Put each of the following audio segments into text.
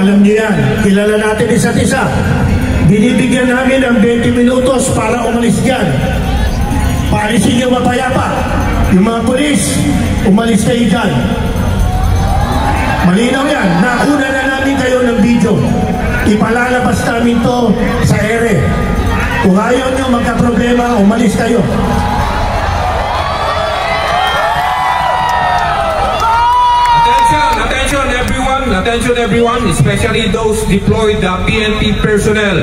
alam niyo yan. Kilala natin isa't isa. Binibigyan namin ng 20 minutos para umalis dyan. Paalisin niyo mapayapa. Yung mga pulis, umalis kayo dyan. Malinaw yan. Nakuna na namin kayo ng video. Ipalalabas namin to sa ere. Kung ayaw nyo magka-problema, umalis kayo. Attention everyone, especially those deployed PNP personnel.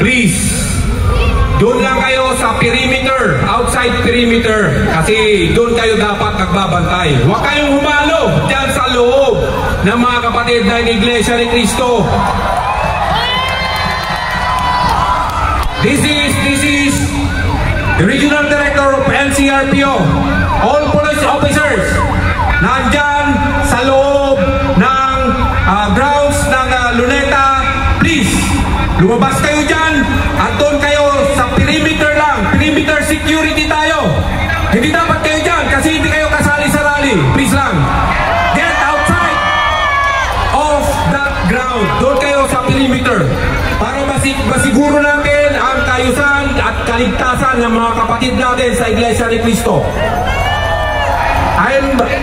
Please, doon lang kayo sa perimeter, outside perimeter, kasi doon kayo dapat nagbabantay. Huwag kayong humalo dyan sa loob ng mga kapatid ng Iglesia ni Cristo. This is the Regional Director of NCRPO. All police officers, nandyan sa loob ng grounds ng Luneta. Please, lumabas kayo dyan at doon kayo sa perimeter lang. Perimeter security tayo. Hindi dapat kayo dyan kasi hindi kayo kasali sa rally. Please lang. Get outside of that ground. Doon kayo sa perimeter para masiguro natin ang kayusan at kaligtasan ng mga kapatid natin sa Iglesia ni Cristo.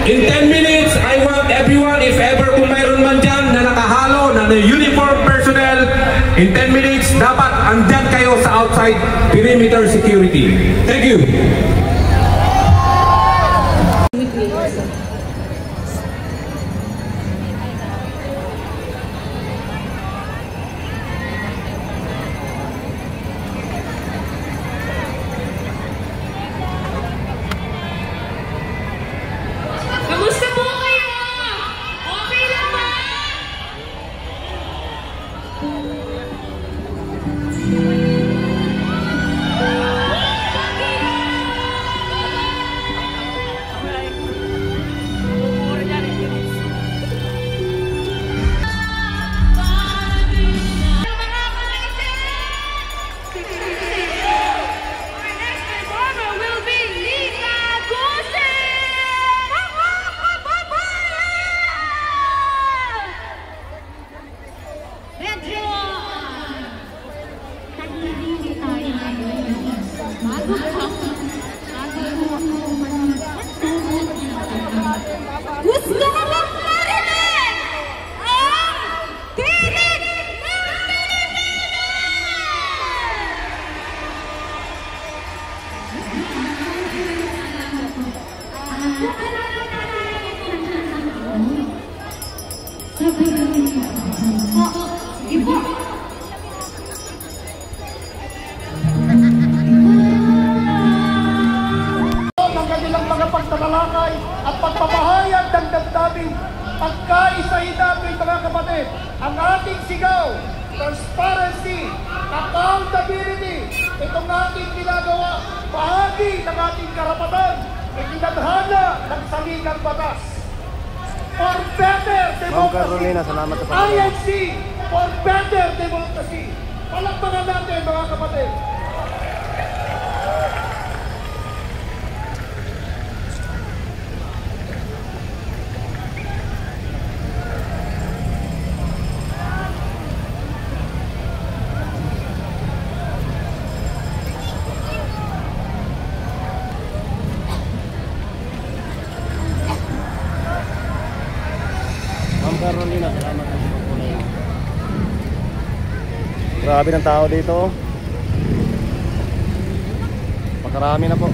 In 10 minutes, I want everyone, if ever kung mayroon man dyan na nakahalo, na uniform personnel, in 10 minutes, dapat andyan kayo sa outside perimeter security. Thank you. At pagpapahayag ng damdamin, pagkaisahin natin mga kapatid, ang ating sigaw, transparency, accountability, itong ating ginagawa, bahagi ng ating karapatan, itinadhana ng saligang batas. For better democracy, INC, for better democracy. Palakpakan natin mga kapatid. Carolina, salamat po. Grabe ng tao dito. Pakarami na po.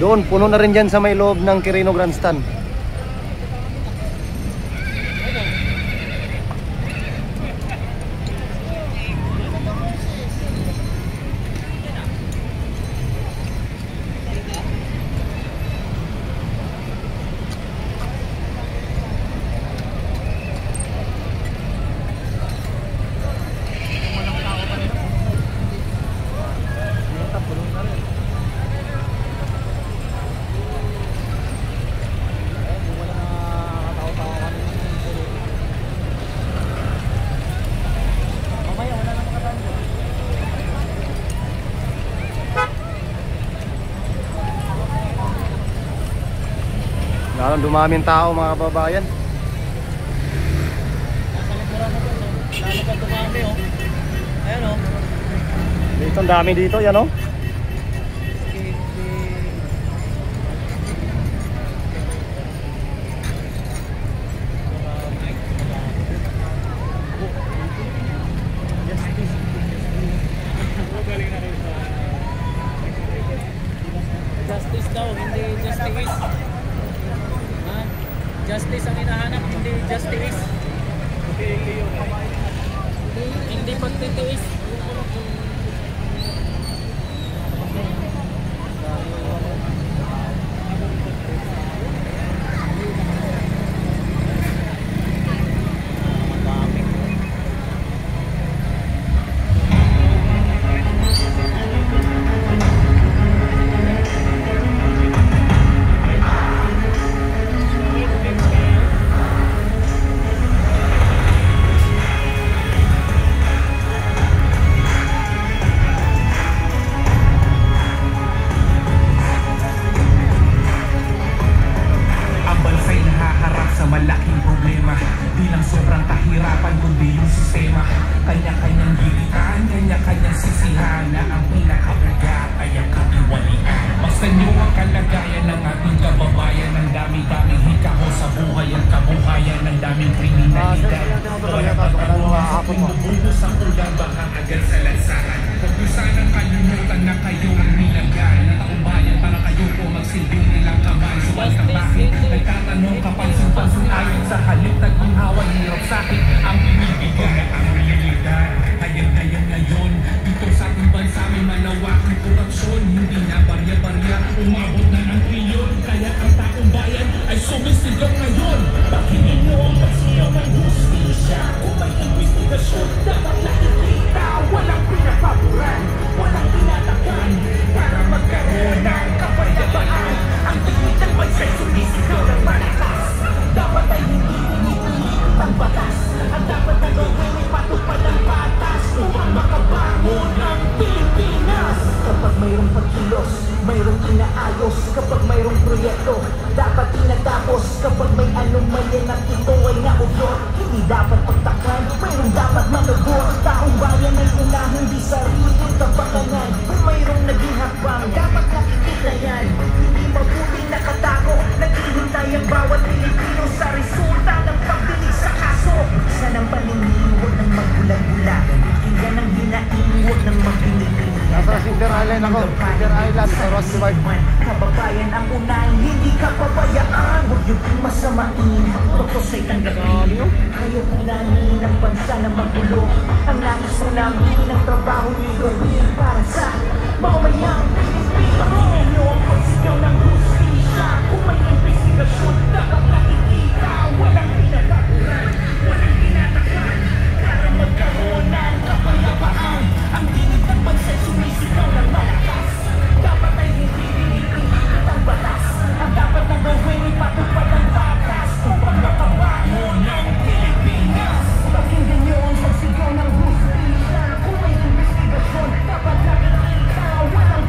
Doon, puno na rin dyan sa may loob ng Quirino Grandstand. Lalong dumami ang tao mga kababayan. Ayan o. Dito ang dami dito, yan o. Justice daw, hindi justice. Ha? Justice ang hinahanap, hindi justice. Hindi pagtitiis. Malaking problema, di lang sobrang kahirapan kundi yung sistema. Kanya-kanyang gilitan, kanya-kanyang sisihan, na ang pinakaugat ay ang katiwalian. Basta nyo ang kalagayan ng ating kababayan, ang dami-daming hikaho sa buhay at kabuhayan, ng daming kriminalidad. Kaya pagkaroon bububos ang ulan, baka agad sa lansaran. Huwag nyo sanang kalimutan na kayo ang nilagay na taumbayan para kayo po magsilbing nilang kamay. Suwal ka bakit? Nagtatanong ka pansin-pansin ayon sa halip nagmunghawan, hirap sakit ang binibigay. Ang realidad, hayag-hayag ngayon dito sa ating bansa may malawakang korupsyon. Hindi na barya-barya, umabot na ng trilyon. Kaya ang taong bayan ay sumisigaw ngayon. Pakinggan nyo ang pasigaw ng hustisya. Kung may investigasyon, dapat nakikita. Walang pinapaboran, walang tinatakan, para magkaroon ng kapayapaan. Ang tingin ng bansa'y sumisigaw ng malakas. Dapat ay hindi pinipilit ang batas. Ang dapat na gawin ay patupad ang batas upang makabangon ng Pilipinas. Kapag mayroong pagkilos, mayroong inaayos. Kapag mayroong proyekto, dapat tinatapos. Kapag may anomalya na ito ay naudyot, hindi dapat pagtakan, mayroong dapat managot. Taong bayan ay una, hindi sarili ang kapakanan. Kung mayroong naging hakbang, dapat nakikita yan. Hindi mabuting nakatago, naghihintay ang bawat Pilipino sa resulta ng pagdinig sa kaso. Isa ng paningin, huwag nang magbulag-bula. Pakinggan ang hinaing, huwag nang magpinipin. Nasa Sinter Island ako, Sinter Island, sa Ross River. Kababayan ang unahin, hindi kapabayaan. Huwag yung masamain, totos ay tanggapin. Ayaw ko namin ang bansa na magulo. Ang nais mo namin ang trabaho niyo gawin para sa mamamayang Pilipino. Pakinggan nyo ang pagsigaw ng hustisya. Kung may investigasyon, dapat nakikita. Walang pinatakuran, walang tinatakan, para magkaroon ng kapayapaan. Ang tinig ng bansa'y sumisigaw ng malakas. Dapat ay hindi pinipilit ang batas. Ang dapat na gawin ay patupad ang batas upang makabangon ng Pilipinas. Pakinggan nyo ang pagsigaw ng hustisya. Kung may investigasyon, dapat nakikita. Walang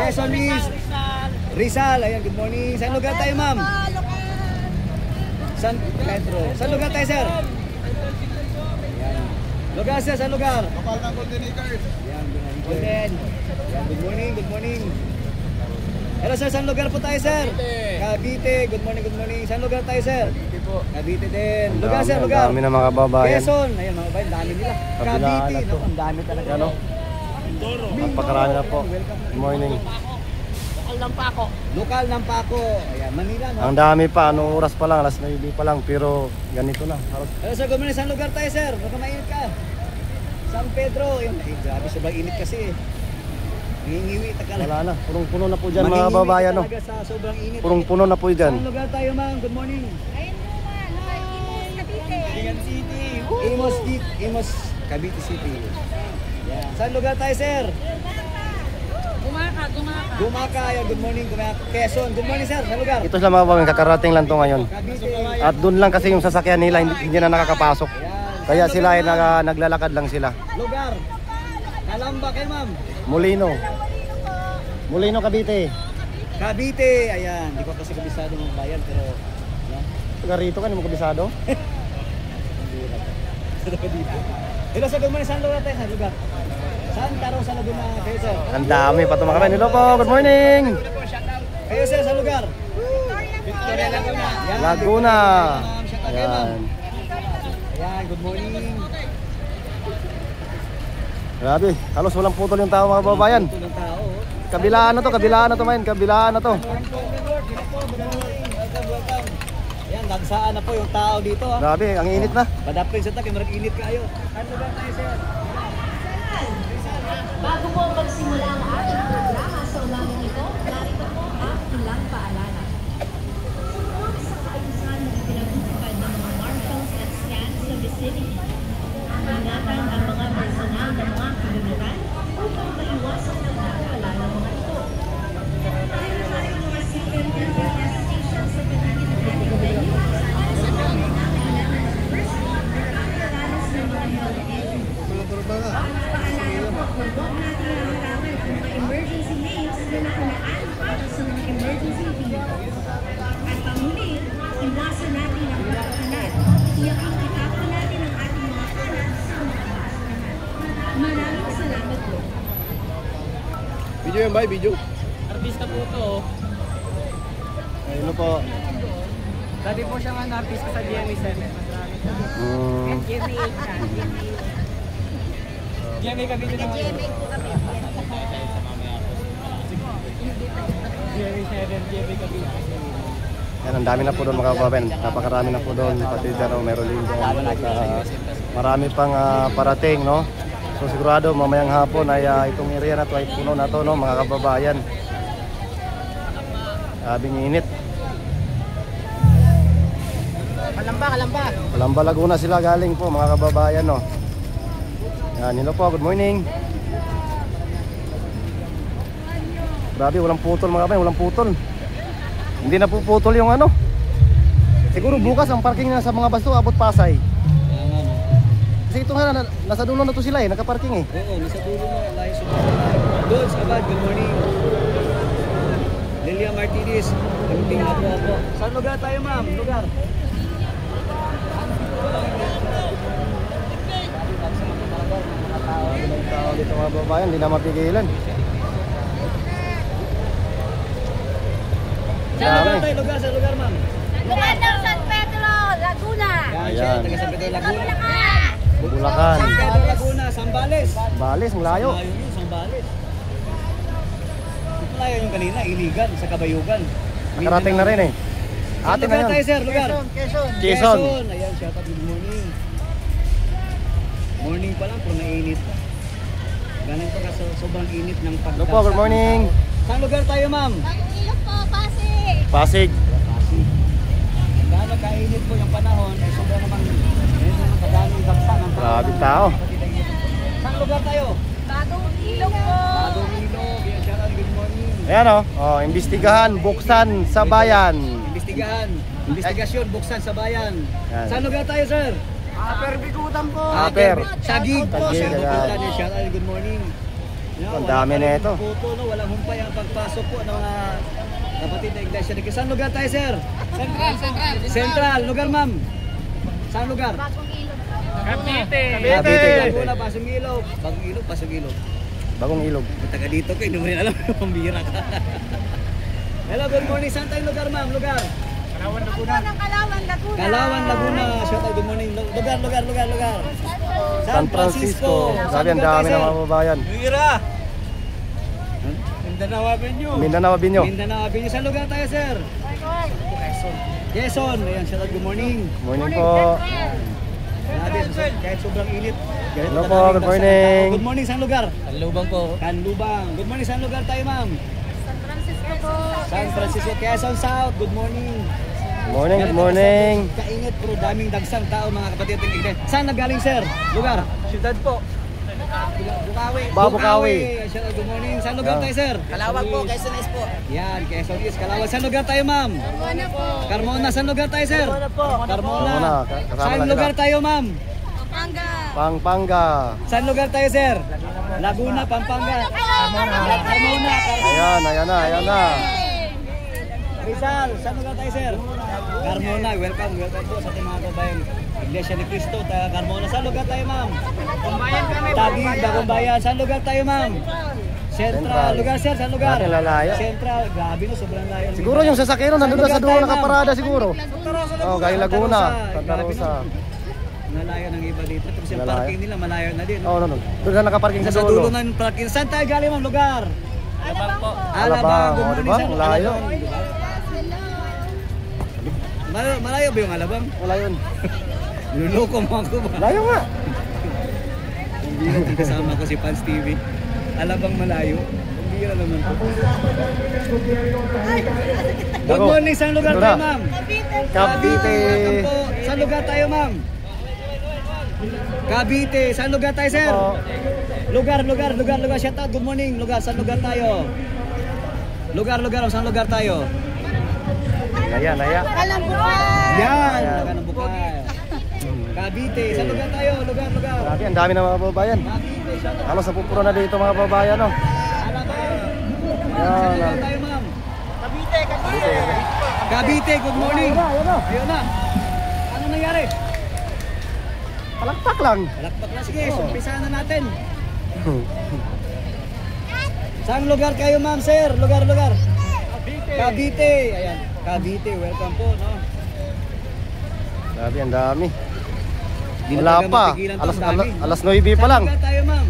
Quezon East. Rizal, ayan, good morning. Saan lugar tayo, ma'am? San Pedro. Saan lugar tayo, sir? Ayan. Lugar, sir, saan lugar? Kapal ng Golden Acres. Ayan, Golden. Ayan, good morning, good morning. Hello, sir, saan lugar po tayo, sir? Cavite. Good morning, good morning. Saan lugar tayo, sir? Cavite po. Cavite din. Lugar, sir, lugar. Dami na mga kababayan. Quezon. Ayan, mga kababayan, dami nila. Kabilaan Cavite. na to. Naku, ang dami talaga. Ano? Napakarami na po. Good morning. Lokal ng Paco. Ayan, Manila, no? Ang dami pa, anong oras pa lang, alas 9 pa lang, pero ganito na. Halos Hello, sir, good morning. Saan lugar tayo, sir? Baka mainit ka. San Pedro. Ayun, ay, grabe, sobrang init kasi. Nangingiwi, takala. wala na, punong-puno na po dyan mga kababayan. No? Talaga sa sobrang init. Punong-puno na po dyan. Saan lugar tayo, ma'am? Good morning. Cavite City. Imos, Cavite City. Yan. Saan lugar tayo, sir? Gumaka. Yan, good morning. Gumaka. Quezon. Good morning, sir. Saan lugar? Ito sila mga kababayan, kakarating lang to ngayon. Cavite. At doon lang kasi yung sasakyan nila, hindi na nakakapasok. Yan. Kaya sila ay naglalakad lang sila. Lugar. Kalamba kayo, ma'am. Molino, Cavite. Cavite. Ayan. Hindi ko kasi kabisado ng bayan, pero... Yan. Taga rito ka, hindi mo kabisado? Hello, sir. Good morning. Saan lugar tayo? Saan lugar? Saan Taro sa Laguna kayo, sir? Ang dami pa ito mga kababayan. Hello po, good morning! Kayo, sir, sa lugar? Victoria Laguna. Yan, Laguna. ma'am. Shout out kayo, ma'am. Ayan, good morning. Grabe, halos walang putol yung tao mga kababayan. Tulong tao. Kabilaan na to man, kabilaan na to. Welcome. Ayan, nagsaan na po yung tao dito. Ha? Grabe, ang init na. Padapin sa takip, marag init kayo. Saan lugar tayo, sir? Bago po magsimula ang ating programa sa umagang ito, narito po ang ilang paalala. Sumunod sa kaayusan na pinagtutupad ng mga marshals at scans sa vicinity. Ingatan ang mga personal na mga komunidad upang maiwasan ang pagkakala ng mga ito. Dahil tayo mga second and gas stations sa paligid ng ating venue, sa namin ang kailangan ng first aid at pagkakalas ng mga health agents. Paalala po, huwag natin haharangan ang mga emergency lanes na nakalaan para sa mga emergency vehicles. At panghuli, iwasan natin ang mga kalat. Iyaking itapon natin ang ating mga kalat sa mga basurahan. Maraming salamat po. Video yan ba? Video? Artista po to. Ayun po. Dati po siyang artista sa GMA7. GMA Cavite na ngayon. GMA Cavite. Yan, ang dami na po doon mga kababayan. Napakarami na po doon. Pati dyan, meron din dyan. Marami pang parating, no? So sigurado mamayang hapon ay itong area na to ay puno na to, no, mga kababayan. Sabing init. Kalamba Laguna sila galing po mga kababayan, no. Yan, hello po, good morning. Grabe, walang putol mga kababayan, walang putol. Hindi na po putol yung ano. Siguro bukas ang parking na sa mga basto abot Pasay. Kasi ito nga, nasa dulo na to sila eh, nakaparking eh. Oo, nasa dulo mo. Layo sa Doon, Sabad, good morning. Lilia Martinez, kamuting ako. Saan lugar tayo, ma'am? Lugar? Tao dito mga babayan, hindi na mapigilan. Saan lugar tayo? Lugar, saan lugar, ma'am? Lugar ng San Pedro, Laguna. Yan, taga San Pedro Laguna. Bulacan. San Pedro Laguna, Sambales. Balis, ang layo. Layo yun, Sambales. Ito layo yung kanina, iligan sa Kabayugan. Nakarating na rin eh. Saan Atin na lugar yun. tayo, sir? Lugar? Quezon. Ayan, shout out, good morning. Morning pa lang, pero nainit pa. Ganun pa kasi sobrang init ng pagdasa. Hello po, good morning. Saan lugar tayo, ma'am? Bagong ilog po, Pasig. Pasig. Pasig. Dahil kainit po yung panahon, ay sobrang naman kadaming baksan. Grabe tao. Saan lugar tayo? Bagong ilog po. Bagong ilog. Yan, shout out, good morning. Ayan o, imbestigahan, buksan sa bayan. Investigahan. Investigasyon, buksan sa bayan. Yan. Saan lugar tayo, sir? Aper. Sagig po, Sagig, sir. ayan. Shout out, good morning. Ang dami na ito. Puto, no? Walang humpay ang pagpasok po ng mga kapatid na Iglesia ni Cristo. Saan lugar tayo, sir? Central. Lugar, ma'am? Saan lugar? Cavite. Cavite. Laguna, Pasong Ilog. Pasong Ilog. Bagong ilog. Taga dito ko, hindi mo rin alam. Pambira ka. Hello, good morning. Saan tayong lugar, ma'am? Lugar? Kalawan, Laguna. Shout out, good morning. Lugar. San Francisco. Sabi ang dami ng mga babayan. Mira! Mindanao Avenue. Mindanao Avenue. Saan lugar tayo, sir? Quezon. Ayan, shout out, good morning. Morning po. Grabe, kahit sobrang init. Hello po, good morning. Good morning, saan lugar? Kanlubang po. Kanlubang. Good morning, saan lugar tayo, ma'am? San Francisco, Quezon South. Good morning. Good morning. Kainit, pero daming dagsang tao, mga kapatid ng iglesia. Saan nagaling, sir? Lugar? Syudad po. Bukawi. Good morning. Saan lugar tayo, sir? Kalawag po, Quezon East po. Yan, Quezon East, Kalawag. Saan lugar tayo, ma'am? Carmona po. Carmona. Saan lugar tayo, sir? Carmona. Carmona. Kasama Saan na lugar sila. tayo, ma'am? Pampanga. Pampanga. Saan lugar tayo, sir? Laguna, Pampanga. Carmona. Ayan na. Rizal, saan lugar tayo, sir? Carmona, welcome po sa ating mga kabayan. Iglesia ni Cristo, taga Carmona. Saan lugar tayo, ma'am? Taguig, Bagong Bayan. Saan lugar tayo, ma'am? Central. Lugar, sir, saan lugar? Natin lalayo. Central, grabe no, sobrang layo. Siguro yung sasakyan nandun na sa dulo nakaparada siguro. Oh, galing Laguna, Santa Grabe, Rosa. no? Malayo ng iba dito. Tapos yung Malayo. parking nila malayo na din. Oh, no. Doon na nakaparking sa Nasa dulo dulo. ng parking. Saan tayo galing, ma'am? Lugar? Alabang po. Alabang. Good Oh, morning, diba? sir. Malayo. Alabang, diba? Malayo ba yung Alabang? Wala yun. Luloko mo ako ba? Layo nga. Hindi na kasama ko si Pans TV. Alabang malayo. Hindi naman po. Good morning. Saan lugar Ito tayo, na. ma'am? Cavite. Welcome po. Saan lugar tayo, ma'am? Cavite. Saan lugar tayo, sir? Lugar. Shout out. Good morning. Lugar. Saan lugar tayo? Lugar. Saan lugar tayo? Naya. Yan. Lugar ng Bukay. Cavite. Saan lugar tayo? Lugar. Grabe, ang dami ng mga babayan. Cavite. Shout out. Halos napupuro na dito mga babayan, no? Alabang. Saan lugar tayo, ma'am? Cavite. Good morning. Ayun na. Ano nangyari? Palakpak lang. Palakpak na. Sige, umpisahan na natin. Saan lugar kayo, ma'am, sir? Lugar. Cavite. Ayan. Cavite. Welcome po, no? Grabe, ang dami. Di na Wala talaga pa. mapigilan to, ang dami. Alas 9 pa lang. Saan lugar tayo, ma'am?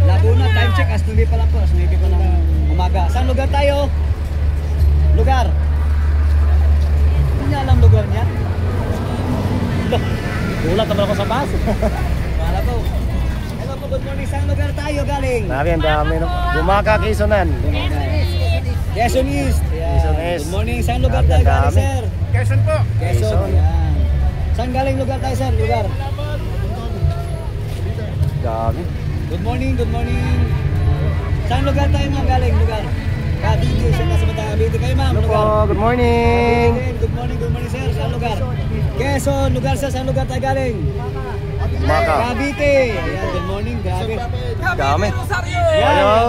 Laguna. Time check. As 9 pa lang po. As 9 pa ng umaga. Saan lugar tayo? Lugar. Hindi niya alam lugar niya. Gulat naman ako sa bus. Wala po. Hello po, good morning. Saan lugar tayo galing? Grabe, ang dami, no? Bumaka, Quezonan. Quezon East. Ayan. Quezon East. Good morning. Saan lugar Grabe, tayo ang galing, dami. sir? Quezon po. Quezon. Ayan. Saan galing lugar tayo, sir? Lugar. Grabe. Good morning. Saan lugar tayo, ma'am, galing? Lugar. Cavite. Siya nasa Batang Cavite kayo, ma'am. Ano po? Lugar. Good morning. Good morning, sir. Saan lugar? Quezon. Lugar, sir. Saan lugar tayo galing? Bumaka. Cavite. Ayan, good morning. Grabe. Dami. Yan. Ayaw.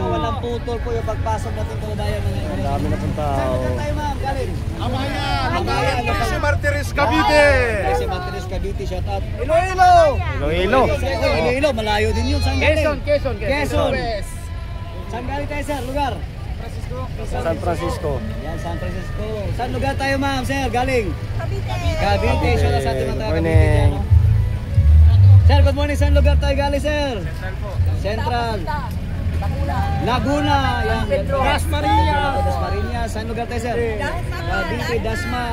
Walang putol po yung pagpasok natin sa bayan. Ang dami na pong Saan tao. lugar tayo, ma'am? Galing? Amayan. Si Martires Cavite. Si Martires Cavite, shout out. Iloilo. Iloilo, malayo din yun. Saan galing? Quezon. Saan galing tayo, sir? Lugar? San Francisco. Yan, San Francisco. Saan lugar tayo, ma'am, sir? Galing? Cavite. Shout out sa ating mga taga Cavite Morning. dyan, no? Sir, good morning. Saan lugar tayo galing, sir? Central. Laguna. Yan. Dasmariñas. Dasmariñas. Saan lugar tayo, sir? Cavite, Dasma.